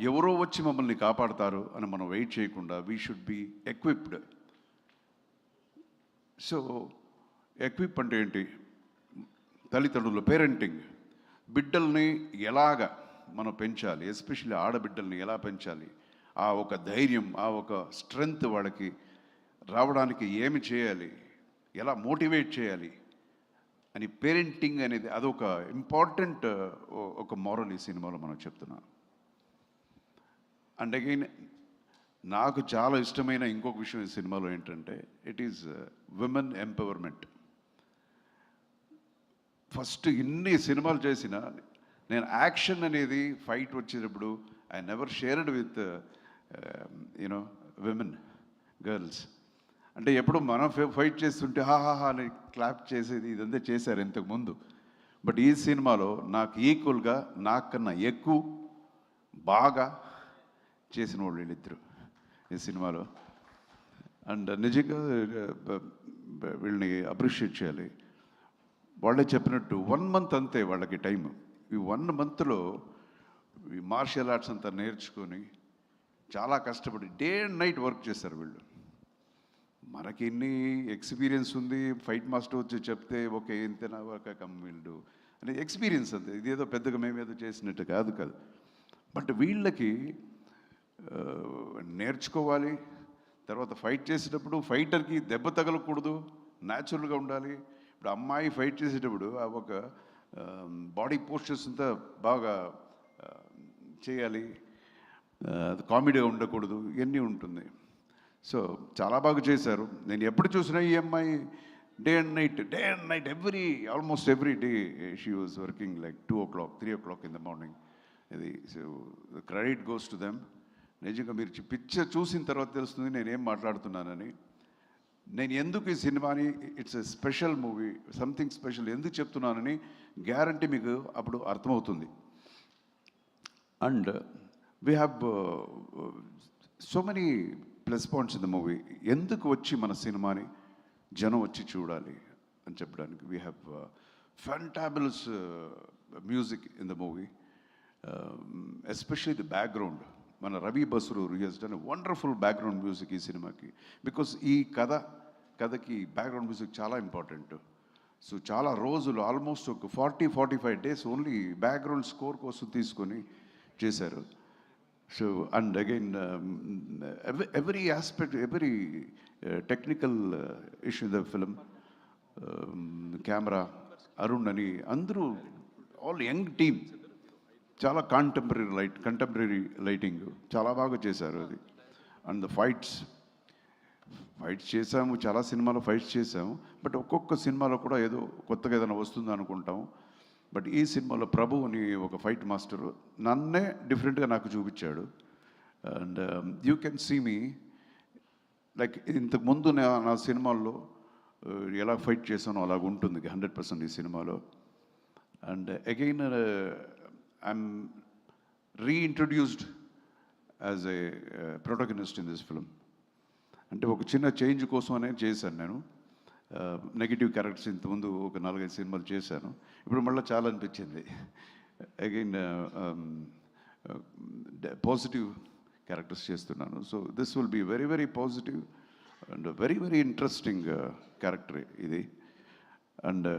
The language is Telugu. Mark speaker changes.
Speaker 1: ఎవరో వచ్చి మమ్మల్ని కాపాడతారు అని మనం వెయిట్ చేయకుండా we should be equipped. So equip అంటే ఏంటి? తల్లిదండ్రులు, పేరెంటింగ్, బిడ్డల్ని ఎలాగ మనం పెంచాలి, ఎస్పెషల్లీ ఆడబిడ్డల్ని ఎలా పెంచాలి, ఆ ఒక ధైర్యం, ఆ ఒక స్ట్రెంగ్త్ వాళ్ళకి రావడానికి ఏమి చేయాలి, ఎలా మోటివేట్ చేయాలి అని పేరెంటింగ్ అనేది అదొక ఇంపార్టెంట్ ఒక మోరల్ ఈ సినిమాలో మనం చెప్తున్నాం. అండ్ అగైన్ నాకు చాలా ఇష్టమైన ఇంకొక విషయం ఈ సినిమాలో ఏంటంటే it is women empowerment. First ఇన్ని సినిమాలు చేసిన నేను యాక్షన్ అనేది ఫైట్ వచ్చేటప్పుడు I never shared with you know women girls. అంటే ఎప్పుడు మనం ఫైట్ చేస్తుంటే హాహాహా అని క్లాప్ చేసేది ఇదంతా చేశారు ఇంతకుముందు. బట్ ఈ సినిమాలో నాకు ఈక్వల్గా నాకన్నా ఎక్కువ బాగా చేసిన వాళ్ళు వీళ్ళిద్దరు ఈ సినిమాలో. అండ్ నిజంగా వీళ్ళని అప్రిషియేట్ చేయాలి. వాళ్ళే చెప్పినట్టు 1 month అంతే వాళ్ళకి టైం. ఈ 1 monthలో ఈ మార్షల్ ఆర్ట్స్ అంతా నేర్చుకొని చాలా కష్టపడి డే అండ్ నైట్ వర్క్ చేశారు వీళ్ళు. మనకి ఎన్ని ఎక్స్పీరియన్స్ ఉంది, ఫైట్ మాస్టర్ వచ్చి చెప్తే ఓకే ఇంతేనా ఒక వీళ్ళు అనే ఎక్స్పీరియన్స్ అంతే, ఇదేదో పెద్దగా మేమేదో చేసినట్టు కాదు. బట్ వీళ్ళకి నేర్చుకోవాలి. తర్వాత ఫైట్ చేసేటప్పుడు ఫైటర్కి దెబ్బ తగలకూడదు, న్యాచురల్గా ఉండాలి. ఇప్పుడు అమ్మాయి ఫైట్ చేసేటప్పుడు ఒక బాడీ పోస్చర్స్ అంతా బాగా చేయాలి, కామెడీగా ఉండకూడదు, ఇవన్నీ ఉంటుంది. సో చాలా బాగా చేశారు. నేను ఎప్పుడు చూసినా ఈ అమ్మాయి day and night almost every day she was working like 2 o'clock 3 o'clock in the morning. ఇది so credit goes to them. నిజంగా మీరు పిక్చర్ చూసిన తర్వాత తెలుస్తుంది నేనేం మాట్లాడుతున్నానని. నేను ఎందుకు ఈ సినిమాని it's a special movie, something special ఎందుకు చెప్తున్నానని గ్యారంటీ మీకు అప్పుడు అర్థమవుతుంది. And we have so many plus points in the movie. ఎందుకు వచ్చి మన సినిమాని జనం వచ్చి చూడాలి అని చెప్పడానికి we have fabulous music in the movie, especially the background. మన Ravi Basrur has done wonderful background music ఈ సినిమాకి. బికాస్ ఈ కథకి బ్యాక్గ్రౌండ్ మ్యూజిక్ చాలా ఇంపార్టెంట్. సో చాలా రోజులు ఆల్మోస్ట్ ఒక 40-45 days ఓన్లీ బ్యాక్గ్రౌండ్ స్కోర్ కోసం తీసుకొని చేశారు. So and again every aspect, every technical issue in the film, camera Arun అని అందరూ ఆల్ యంగ్ టీమ్, చాలా కంటెంపరీ లైటింగ్ చాలా బాగా చేశారు అది. అండ్ ద ఫైట్స్ చేసాము, చాలా సినిమాలో ఫైట్స్ చేసాము. బట్ ఒక్కొక్క సినిమాలో కూడా ఏదో కొత్తగా ఏదైనా వస్తుంది అనుకుంటాం. బట్ ఈ సినిమాలో ప్రభు అని ఒక ఫైట్ మాస్టరు నన్నే డిఫరెంట్గా నాకు చూపించాడు. And you can see me like ఇంతకుముందు నా సినిమాల్లో ఎలా ఫైట్ చేశానో అలాగ ఉంటుంది 100% ఈ సినిమాలో. And again I'm reintroduced as a protagonist in this film. అంటే ఒక చిన్న చేంజ్ కోసమనే చేశాను నేను. నెగిటివ్ క్యారెక్టర్స్ ఇంతకుముందు ఒక 4-5 సినిమాలు చేశాను. ఇప్పుడు మళ్ళీ చాలా అనిపించింది. అగైన్ పాజిటివ్ క్యారెక్టర్స్ చేస్తున్నాను. So this will be very very positive and very very interesting character ఇది. అండ్